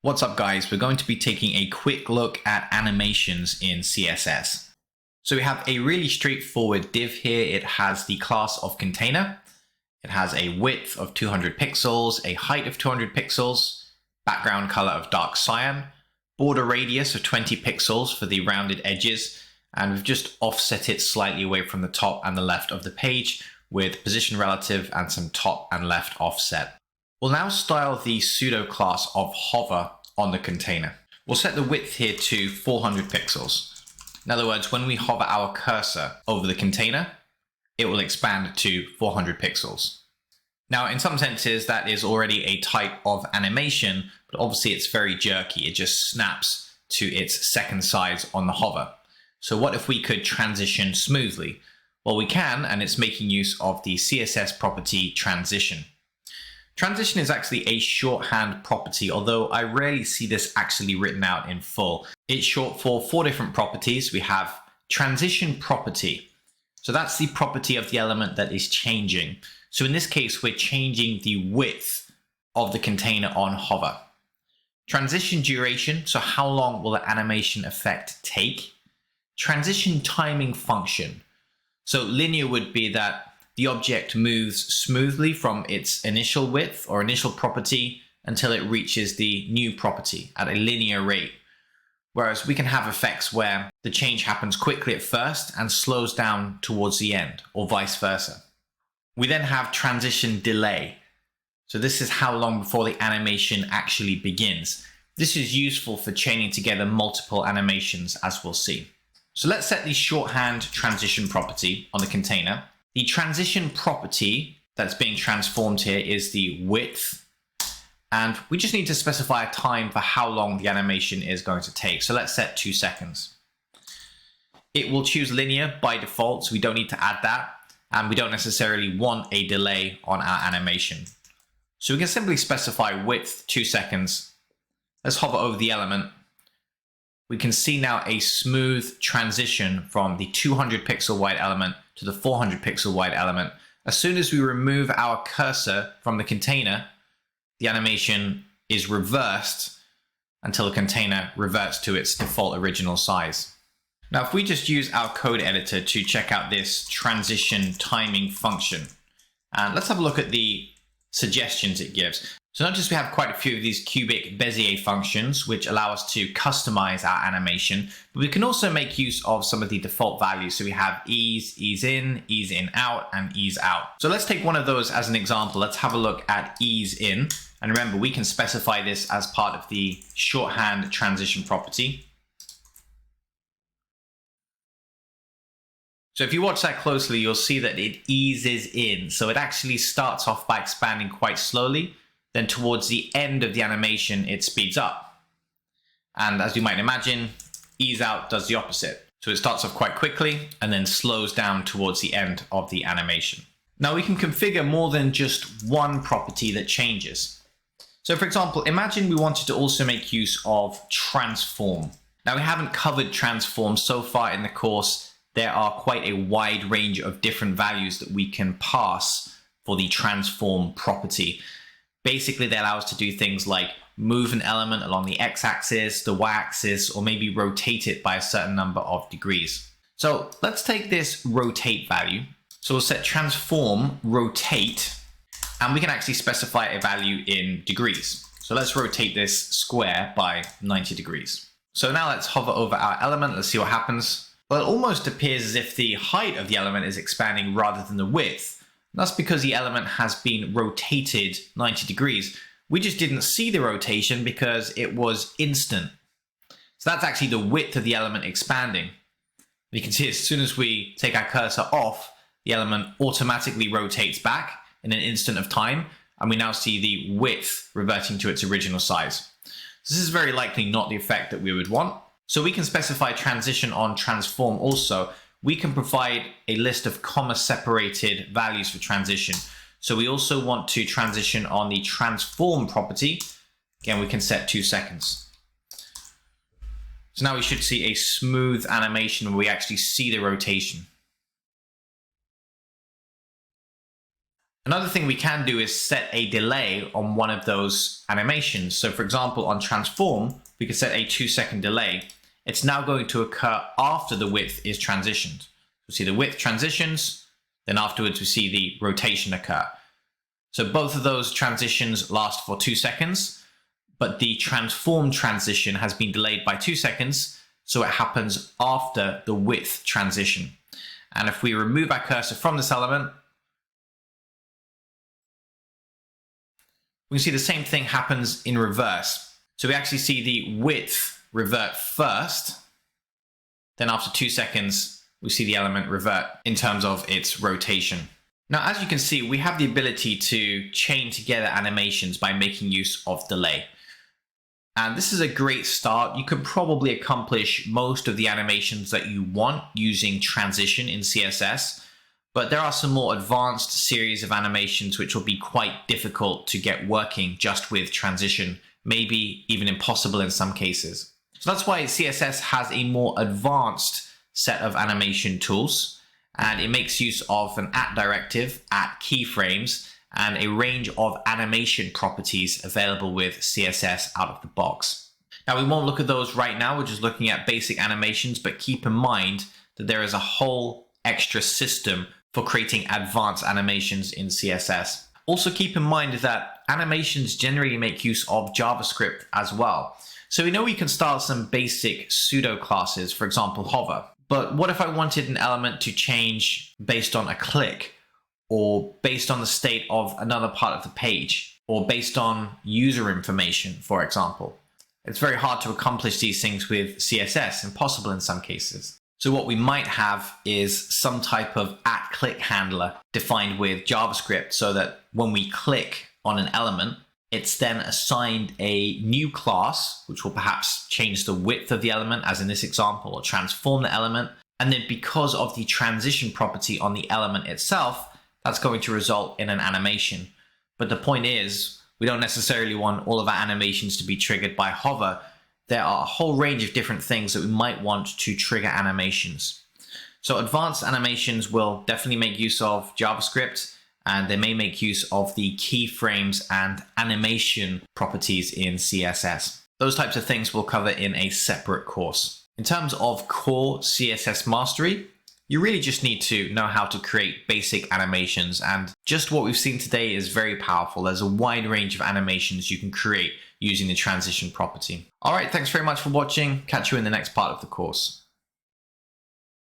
What's up guys, we're going to be taking a quick look at animations in CSS. So we have a really straightforward div here. It has the class of container. It has a width of 200 pixels, a height of 200 pixels, background color of dark cyan, border radius of 20 pixels for the rounded edges, and we've just offset it slightly away from the top and the left of the page with position relative and some top and left offset. We'll now style the pseudo class of hover on the container. We'll set the width here to 400 pixels. In other words, when we hover our cursor over the container, it will expand to 400 pixels. Now, in some senses, that is already a type of animation, but obviously it's very jerky. It just snaps to its second size on the hover. So what if we could transition smoothly? Well, we can, and it's making use of the CSS property transition. Transition is actually a shorthand property, although I rarely see this actually written out in full. It's short for 4 different properties. We have transition property. So that's the property of the element that is changing. So in this case, we're changing the width of the container on hover. Transition duration, so how long will the animation effect take? Transition timing function. So linear would be that the object moves smoothly from its initial width or initial property until it reaches the new property at a linear rate. Whereas we can have effects where the change happens quickly at first and slows down towards the end, or vice versa. We then have transition delay. So this is how long before the animation actually begins. This is useful for chaining together multiple animations, as we'll see. So let's set the shorthand transition property on the container. The transition property that's being transformed here is the width, and we just need to specify a time for how long the animation is going to take. So let's set 2 seconds. It will choose linear by default, so we don't need to add that, and we don't necessarily want a delay on our animation. So we can simply specify width 2 seconds. Let's hover over the element. We can see now a smooth transition from the 200 pixel wide element to the 400 pixel wide element. As soon as we remove our cursor from the container, the animation is reversed until the container reverts to its default original size. Now, if we just use our code editor to check out this transition timing function, and let's have a look at the suggestions it gives. So notice we have quite a few of these cubic Bezier functions, which allow us to customize our animation, but we can also make use of some of the default values. So we have ease in out, and ease out. So let's take one of those as an example. Let's have a look at ease in. And remember, we can specify this as part of the shorthand transition property. So if you watch that closely, you'll see that it eases in. So it actually starts off by expanding quite slowly. Then towards the end of the animation, it speeds up. And as you might imagine, ease out does the opposite. So it starts off quite quickly and then slows down towards the end of the animation. Now we can configure more than just one property that changes. So for example, imagine we wanted to also make use of transform. Now we haven't covered transform so far in the course. There are quite a wide range of different values that we can pass for the transform property. Basically, they allow us to do things like move an element along the x-axis, the y-axis, or maybe rotate it by a certain number of degrees. So let's take this rotate value. So we'll set transform rotate, and we can actually specify a value in degrees. So let's rotate this square by 90 degrees. So now let's hover over our element. Let's see what happens. Well, it almost appears as if the height of the element is expanding rather than the width. That's because the element has been rotated 90 degrees. We just didn't see the rotation because it was instant. So that's actually the width of the element expanding. You can see as soon as we take our cursor off, the element automatically rotates back in an instant of time, and we now see the width reverting to its original size. So this is very likely not the effect that we would want. So we can specify transition on transform also. We can provide a list of comma-separated values for transition. So we also want to transition on the transform property. Again, we can set 2 seconds. So now we should see a smooth animation where we actually see the rotation. Another thing we can do is set a delay on one of those animations. So for example, on transform, we could set a 2-second delay. It's now going to occur after the width is transitioned. We see the width transitions, then afterwards we see the rotation occur. So both of those transitions last for 2 seconds, but the transform transition has been delayed by 2 seconds, so it happens after the width transition. And if we remove our cursor from this element, we can see the same thing happens in reverse. So we actually see the width revert first, then after 2 seconds, we see the element revert in terms of its rotation. Now, as you can see, we have the ability to chain together animations by making use of delay. And this is a great start. You can probably accomplish most of the animations that you want using transition in CSS. But there are some more advanced series of animations which will be quite difficult to get working just with transition, maybe even impossible in some cases. So that's why CSS has a more advanced set of animation tools, and it makes use of an @directive, @keyframes, and a range of animation properties available with CSS out of the box. Now, we won't look at those right now, we're just looking at basic animations, but keep in mind that there is a whole extra system for creating advanced animations in CSS. Also keep in mind that animations generally make use of JavaScript as well. So we know we can style some basic pseudo classes, for example, hover. But what if I wanted an element to change based on a click, or based on the state of another part of the page, or based on user information, for example? It's very hard to accomplish these things with CSS, impossible in some cases. So what we might have is some type of @click handler defined with JavaScript, so that when we click on an element, it's then assigned a new class, which will perhaps change the width of the element, as in this example, or transform the element. And then because of the transition property on the element itself, that's going to result in an animation. But the point is, we don't necessarily want all of our animations to be triggered by hover. There are a whole range of different things that we might want to trigger animations. So advanced animations will definitely make use of JavaScript, and they may make use of the keyframes and animation properties in CSS. Those types of things we'll cover in a separate course. In terms of core CSS mastery, you really just need to know how to create basic animations, and just what we've seen today is very powerful. There's a wide range of animations you can create using the transition property. All right, thanks very much for watching. Catch you in the next part of the course.